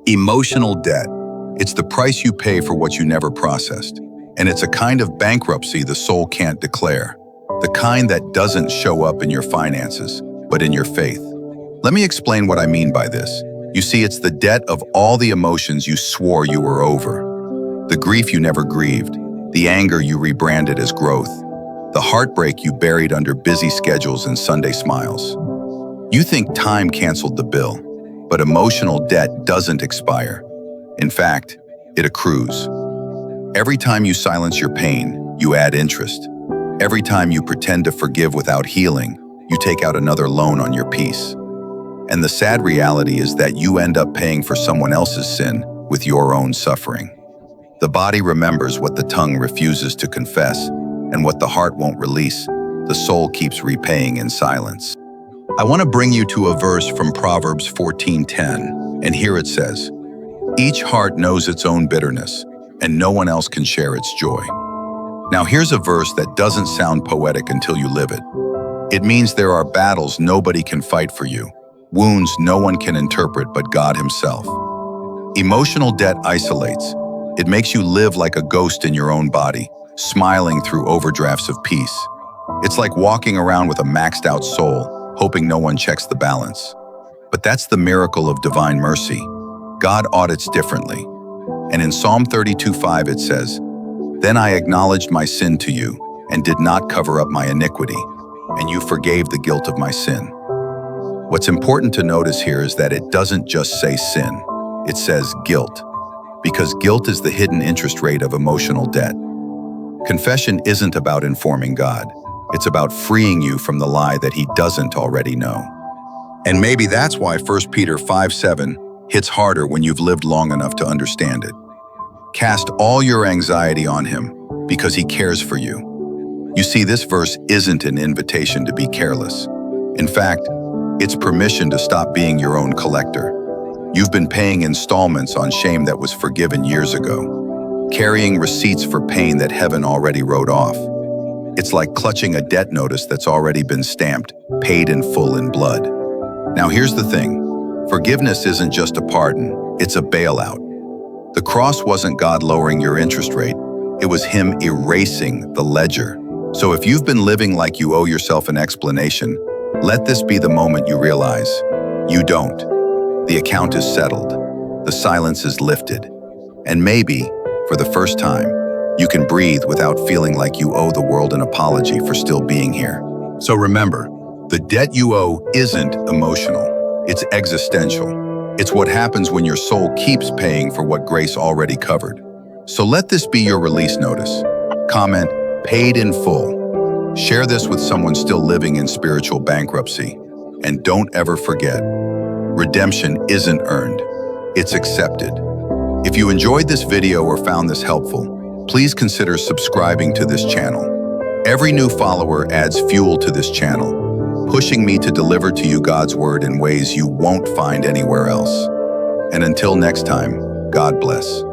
Emotional debt. It's the price you pay for what you never processed. And it's a kind of bankruptcy the soul can't declare. The kind that doesn't show up in your finances, but in your faith. Let me explain what I mean by this. You see, it's the debt of all the emotions you swore you were over. The grief you never grieved. The anger you rebranded as growth. The heartbreak you buried under busy schedules and Sunday smiles. You think time canceled the bill, but emotional debt doesn't expire. In fact, it accrues. Every time you silence your pain, you add interest. Every time you pretend to forgive without healing, you take out another loan on your peace. And the sad reality is that you end up paying for someone else's sin with your own suffering. The body remembers what the tongue refuses to confess, and what the heart won't release, the soul keeps repaying in silence. I want to bring you to a verse from Proverbs 14:10, and here it says, "Each heart knows its own bitterness, and no one else can share its joy." Now here's a verse that doesn't sound poetic until you live it. It means there are battles nobody can fight for you, wounds no one can interpret but God Himself. Emotional debt isolates. It makes you live like a ghost in your own body, smiling through overdrafts of peace. It's like walking around with a maxed out soul, hoping no one checks the balance. But that's the miracle of divine mercy. God audits differently. And in Psalm 32:5 it says, "Then I acknowledged my sin to you, and did not cover up my iniquity, and you forgave the guilt of my sin." What's important to notice here is that it doesn't just say sin, it says guilt. Because guilt is the hidden interest rate of emotional debt. Confession isn't about informing God. It's about freeing you from the lie that He doesn't already know. And maybe that's why 1 Peter 5:7 hits harder when you've lived long enough to understand it. Cast all your anxiety on Him, because He cares for you. You see, this verse isn't an invitation to be careless. In fact, it's permission to stop being your own collector. You've been paying installments on shame that was forgiven years ago, carrying receipts for pain that heaven already wrote off. It's like clutching a debt notice that's already been stamped, paid in full in blood. Now here's the thing. Forgiveness isn't just a pardon, it's a bailout. The cross wasn't God lowering your interest rate, it was Him erasing the ledger. So if you've been living like you owe yourself an explanation, let this be the moment you realize you don't. The account is settled, the silence is lifted, and maybe, for the first time, you can breathe without feeling like you owe the world an apology for still being here. So remember, the debt you owe isn't emotional, it's existential. It's what happens when your soul keeps paying for what grace already covered. So let this be your release notice. Comment, "Paid in full." Share this with someone still living in spiritual bankruptcy. And don't ever forget, redemption isn't earned, it's accepted. If you enjoyed this video or found this helpful, please consider subscribing to this channel. Every new follower adds fuel to this channel, pushing me to deliver to you God's word in ways you won't find anywhere else. And until next time, God bless.